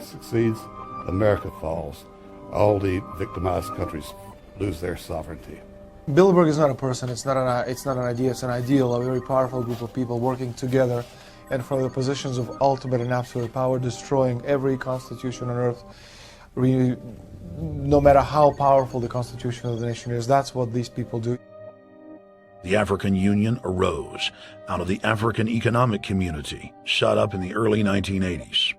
succeeds, America falls. All the victimized countries lose their sovereignty. Bilderberg is not a person, it's not an idea, it's an ideal, a very powerful group of people working together and from the positions of ultimate and absolute power, destroying every constitution on earth, no matter how powerful the constitution of the nation is. That's what these people do. The African Union arose out of the African Economic Community, shot up in the early 1980s.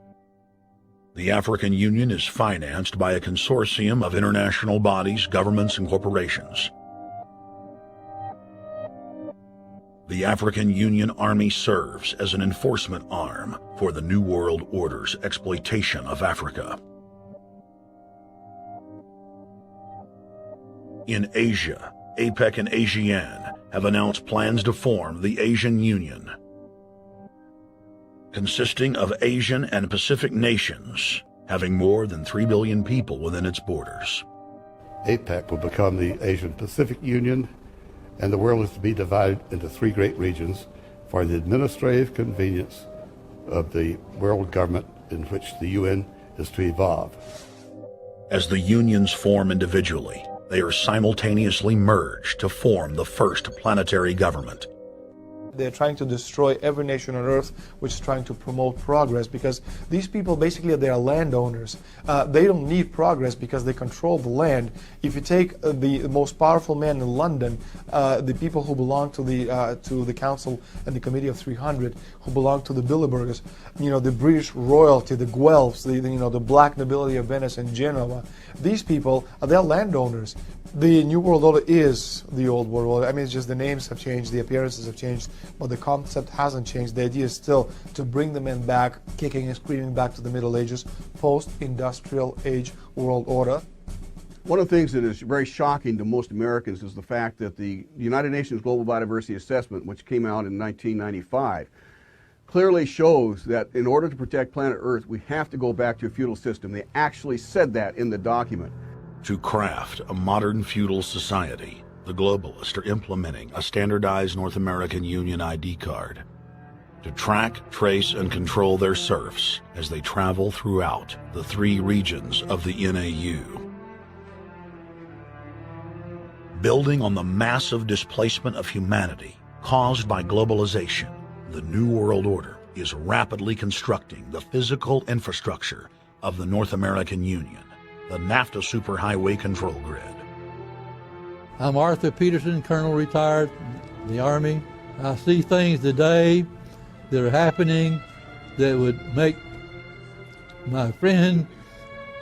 The African Union is financed by a consortium of international bodies, governments, and corporations. The African Union Army serves as an enforcement arm for the New World Order's exploitation of Africa. In Asia, APEC and ASEAN have announced plans to form the Asian Union, consisting of Asian and Pacific nations, having more than 3 billion people within its borders. APEC will become the Asian Pacific Union, and the world is to be divided into 3 great regions for the administrative convenience of the world government in which the UN is to evolve. As the unions form individually, they are simultaneously merged to form the first planetary government. They're trying to destroy every nation on earth which is trying to promote progress, because these people basically they are landowners. They don't need progress because they control the land. If you take the most powerful man in London, the people who belong to the Council and the Committee of 300, who belong to the Bilderbergers, the British royalty, the Guelphs, the black nobility of Venice and Genoa, these people they're landowners. The New World Order is the old world order. I mean, it's just the names have changed, the appearances have changed, but the concept hasn't changed. The idea is still to bring the men back, kicking and screaming back to the Middle Ages, post-industrial age world order. One of the things that is very shocking to most Americans is the fact that the United Nations Global Biodiversity Assessment, which came out in 1995, clearly shows that in order to protect planet Earth, we have to go back to a feudal system. They actually said that in the document. To craft a modern feudal society, the globalists are implementing a standardized North American Union ID card to track, trace, and control their serfs as they travel throughout the 3 regions of the NAU. Building on the massive displacement of humanity caused by globalization, the New World Order is rapidly constructing the physical infrastructure of the North American Union, the NAFTA Superhighway Control Grid. I'm Arthur Peterson, Colonel retired in the Army. I see things today that are happening that would make my friend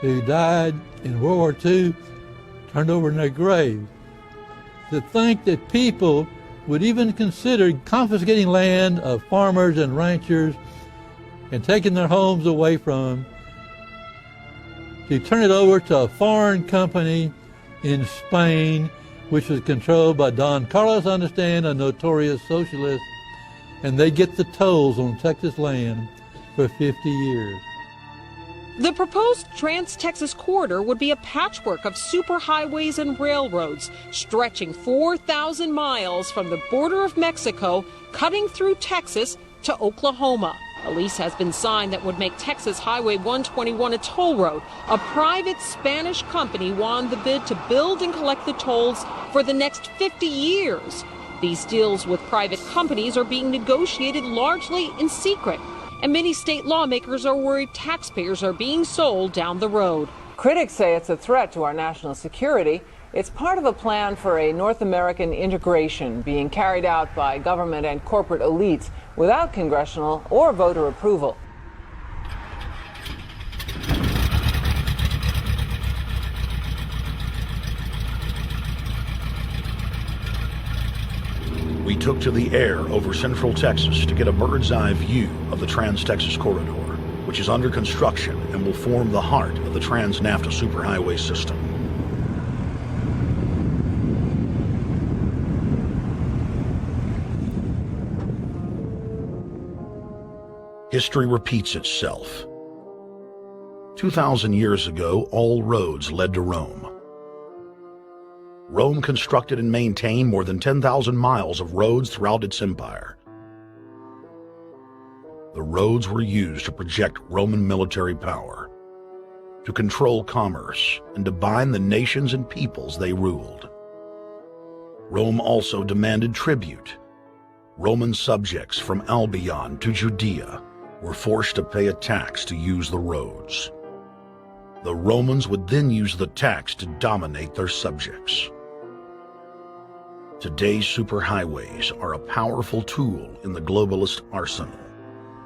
who died in World War II turn over in their grave. To think that people would even consider confiscating land of farmers and ranchers and taking their homes away from them to turn it over to a foreign company in Spain, which was controlled by Don Carlos, understand, a notorious socialist, and they get the tolls on Texas land for 50 years. The proposed Trans-Texas corridor would be a patchwork of superhighways and railroads stretching 4,000 miles from the border of Mexico, cutting through Texas to Oklahoma. A lease has been signed that would make Texas Highway 121 a toll road. A private Spanish company won the bid to build and collect the tolls for the next 50 years. These deals with private companies are being negotiated largely in secret, and many state lawmakers are worried taxpayers are being sold down the road. Critics say it's a threat to our national security. It's part of a plan for a North American integration being carried out by government and corporate elites without congressional or voter approval. We took to the air over central Texas to get a bird's eye view of the Trans-Texas Corridor, which is under construction and will form the heart of the Trans-NAFTA Superhighway system. History repeats itself. 2,000 years ago, all roads led to Rome. Rome constructed and maintained more than 10,000 miles of roads throughout its empire. The roads were used to project Roman military power. to control commerce, and to bind the nations and peoples they ruled. Rome also demanded tribute. Roman subjects from Albion to Judea were forced to pay a tax to use the roads. The Romans would then use the tax to dominate their subjects. Today's superhighways are a powerful tool in the globalist arsenal.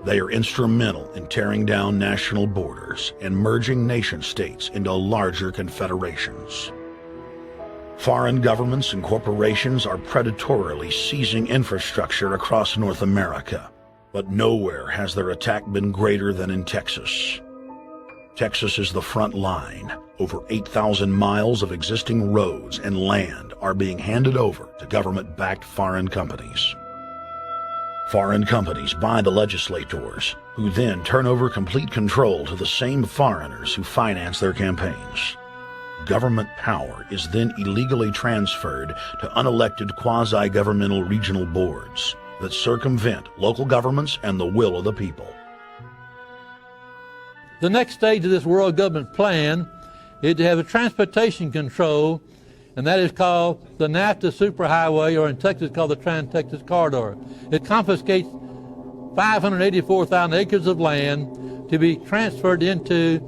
They are instrumental in tearing down national borders and merging nation-states into larger confederations. Foreign governments and corporations are predatorily seizing infrastructure across North America, but nowhere has their attack been greater than in Texas. Texas is the front line. Over 8,000 miles of existing roads and land are being handed over to government-backed foreign companies. Foreign companies buy the legislators, who then turn over complete control to the same foreigners who finance their campaigns. Government power is then illegally transferred to unelected quasi-governmental regional boards that circumvent local governments and the will of the people. The next stage of this world government plan is to have a transportation control, and that is called the NAFTA superhighway, or in Texas called the Trans-Texas Corridor. It confiscates 584,000 acres of land to be transferred into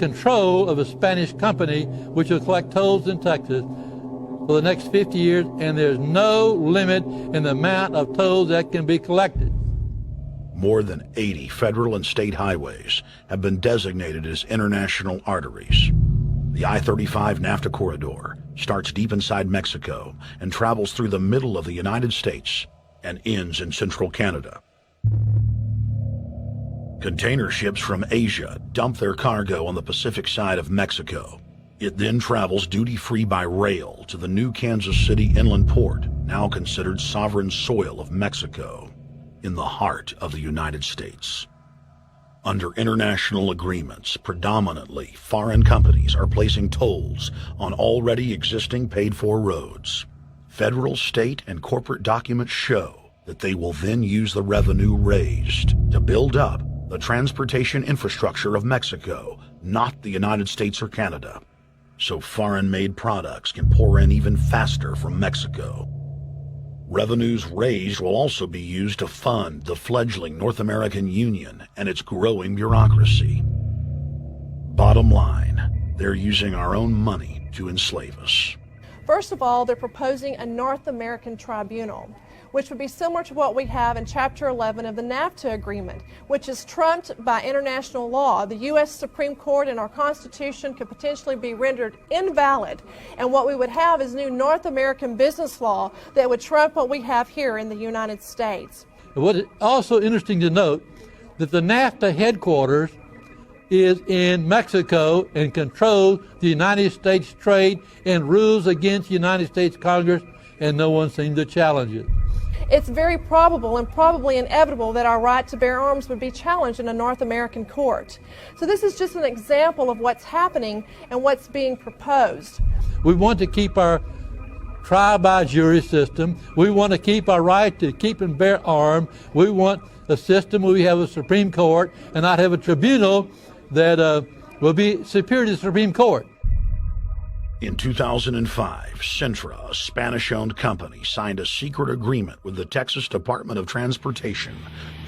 control of a Spanish company which will collect tolls in Texas for the next 50 years, and there's no limit in the amount of tolls that can be collected. More than 80 federal and state highways have been designated as international arteries. The I-35 NAFTA corridor starts deep inside Mexico and travels through the middle of the United States and ends in central Canada. Container ships from Asia dump their cargo on the Pacific side of Mexico. It then travels duty-free by rail to the new Kansas City inland port, now considered sovereign soil of Mexico, in the heart of the United States. Under international agreements, predominantly foreign companies are placing tolls on already existing paid-for roads. Federal, state, and corporate documents show that they will then use the revenue raised to build up the transportation infrastructure of Mexico, not the United States or Canada, so foreign-made products can pour in even faster from Mexico. Revenues raised will also be used to fund the fledgling North American Union and its growing bureaucracy. Bottom line, they're using our own money to enslave us. First of all, they're proposing a North American tribunal, which would be similar to what we have in Chapter 11 of the NAFTA agreement, which is trumped by international law. The U.S. Supreme Court and our Constitution could potentially be rendered invalid, and what we would have is new North American business law that would trump what we have here in the United States. What is also interesting to note that the NAFTA headquarters is in Mexico and controls the United States trade and rules against the United States Congress, and no one seems to challenge it. It's very probable and probably inevitable that our right to bear arms would be challenged in a North American court. So this is just an example of what's happening and what's being proposed. We want to keep our trial by jury system. We want to keep our right to keep and bear arms. We want a system where we have a Supreme Court and not have a tribunal that will be superior to the Supreme Court. In 2005, Cintra, a Spanish-owned company, signed a secret agreement with the Texas Department of Transportation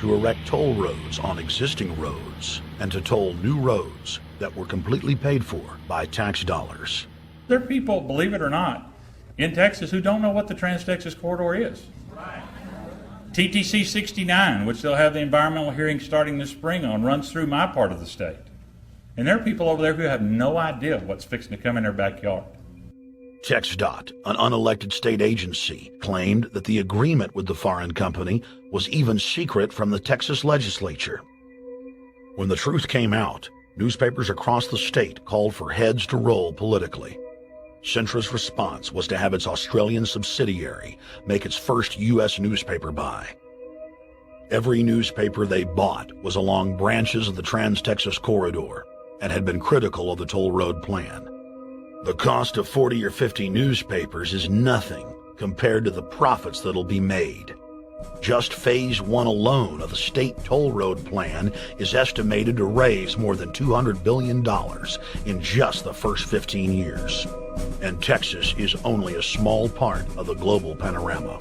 to erect toll roads on existing roads and to toll new roads that were completely paid for by tax dollars. There are people, believe it or not, in Texas who don't know what the Trans-Texas Corridor is. TTC 69, which they'll have the environmental hearing starting this spring on, runs through my part of the state. And there are people over there who have no idea what's fixing to come in their backyard. TxDOT, an unelected state agency, claimed that the agreement with the foreign company was even secret from the Texas legislature. When the truth came out, newspapers across the state called for heads to roll politically. Cintra's response was to have its Australian subsidiary make its first U.S. newspaper buy. Every newspaper they bought was along branches of the Trans-Texas Corridor and had been critical of the toll road plan. The cost of 40 or 50 newspapers is nothing compared to the profits that'll be made. Just Phase 1 alone of the state toll road plan is estimated to raise more than $200 billion in just the first 15 years. And Texas is only a small part of the global panorama.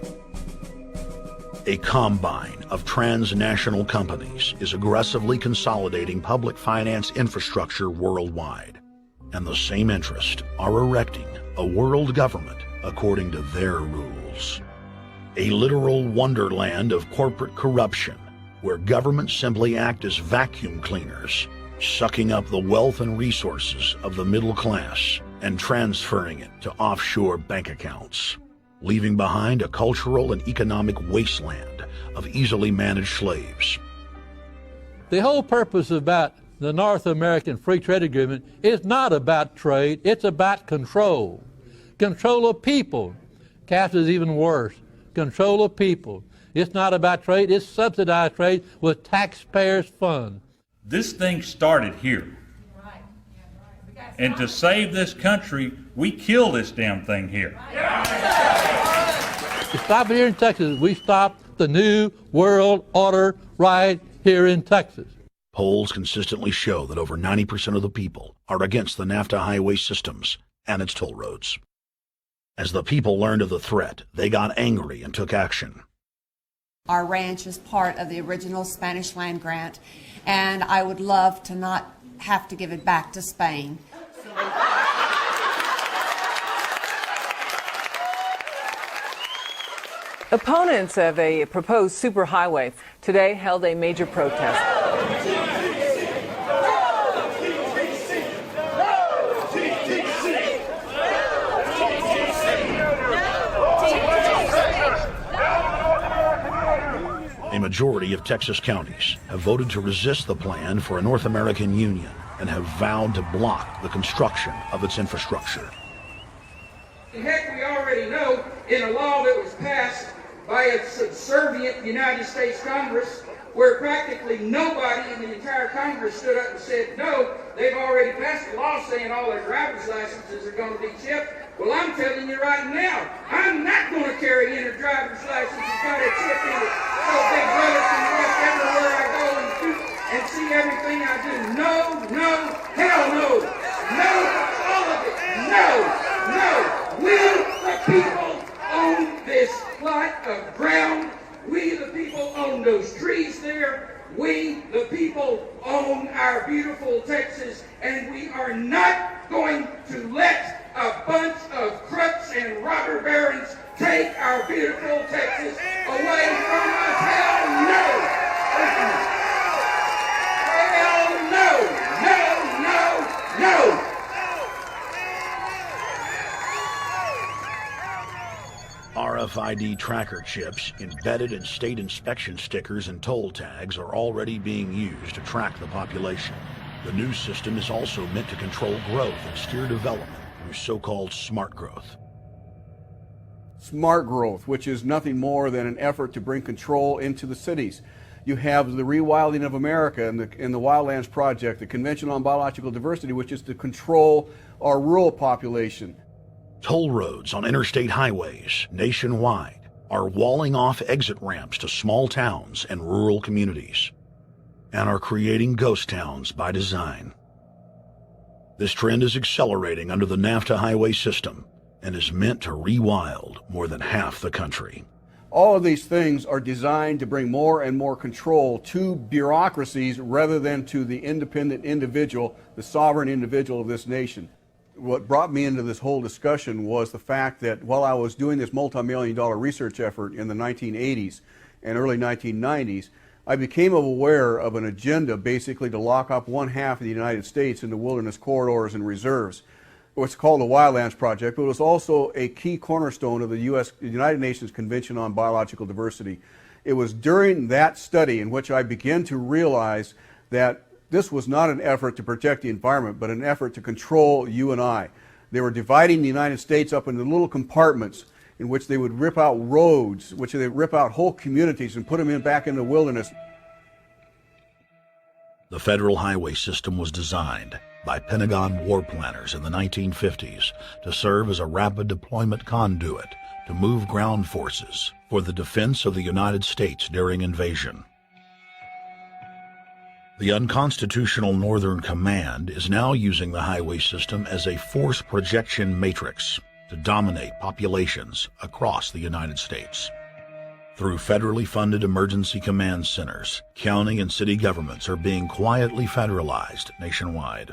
A combine of transnational companies is aggressively consolidating public finance infrastructure worldwide. And the same interests are erecting a world government according to their rules. A literal wonderland of corporate corruption, where governments simply act as vacuum cleaners, sucking up the wealth and resources of the middle class and transferring it to offshore bank accounts, leaving behind a cultural and economic wasteland of easily managed slaves. The whole purpose about the North American Free Trade Agreement is not about trade, it's about control. Control of people. CAFTA is even worse. Control of people. It's not about trade, it's subsidized trade with taxpayers' funds. This thing started here. And to save this country, we kill this damn thing here. To stop it here in Texas, we stop the new world order right here in Texas. Polls consistently show that over 90% of the people are against the NAFTA highway systems and its toll roads. As the people learned of the threat, they got angry and took action. Our ranch is part of the original Spanish land grant, and I would love to not have to give it back to Spain. Opponents of a proposed superhighway today held a major protest. A majority of Texas counties have voted to resist the plan for a North American Union and have vowed to block the construction of its infrastructure. Heck, we already know in a law that was passed by a subservient United States Congress, where practically nobody in the entire Congress stood up and said no, they've already passed a law saying all their driver's licenses are going to be chipped. Well, I'm telling you right now, I'm not going to carry in a driver's license that's got a chip in it, so Big Brother can watch everywhere I go and see everything I do. No, no, hell no. No, all of it. No, no. We, the people, own this plot of ground. We, the people, own those trees there. We, the people, own our beautiful Texas, and we are not going to let a bunch of crooks and robber barons take our beautiful Texas away from us. Hell no! Hell no! No, no, no! RFID tracker chips embedded in state inspection stickers and toll tags are already being used to track the population. The new system is also meant to control growth and steer development through so-called smart growth. Smart growth, which is nothing more than an effort to bring control into the cities. You have the Rewilding of America and the Wildlands Project, the Convention on Biological Diversity, which is to control our rural population. Toll roads on interstate highways nationwide are walling off exit ramps to small towns and rural communities, and are creating ghost towns by design. This trend is accelerating under the NAFTA highway system and is meant to rewild more than half the country. All of these things are designed to bring more and more control to bureaucracies rather than to the independent individual, the sovereign individual of this nation. What brought me into this whole discussion was the fact that while I was doing this multi-million-dollar research effort in the 1980s and early 1990s, I became aware of an agenda basically to lock up one half of the United States into wilderness corridors and reserves. What's called the Wildlands Project, but it was also a key cornerstone of the United Nations Convention on Biological Diversity. It was during that study in which I began to realize that this was not an effort to protect the environment, but an effort to control you and I. They were dividing the United States up into little compartments in which they would rip out roads, which they would rip out whole communities and put them back in the wilderness. The federal highway system was designed by Pentagon war planners in the 1950s to serve as a rapid deployment conduit to move ground forces for the defense of the United States during invasion. The unconstitutional Northern Command is now using the highway system as a force projection matrix to dominate populations across the United States. Through federally funded emergency command centers, county and city governments are being quietly federalized nationwide.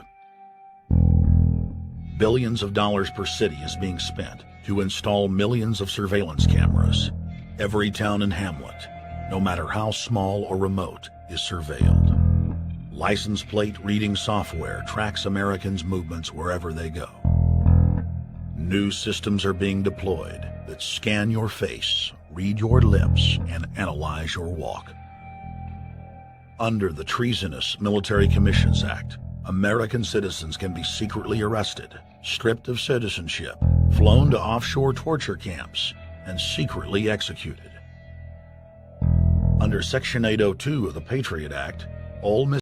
Billions of dollars per city is being spent to install millions of surveillance cameras. Every town and hamlet, no matter how small or remote, is surveilled. License plate reading software tracks Americans' movements wherever they go. New systems are being deployed that scan your face, read your lips, and analyze your walk. Under the treasonous Military Commissions Act, American citizens can be secretly arrested, stripped of citizenship, flown to offshore torture camps, and secretly executed. Under Section 802 of the Patriot Act, all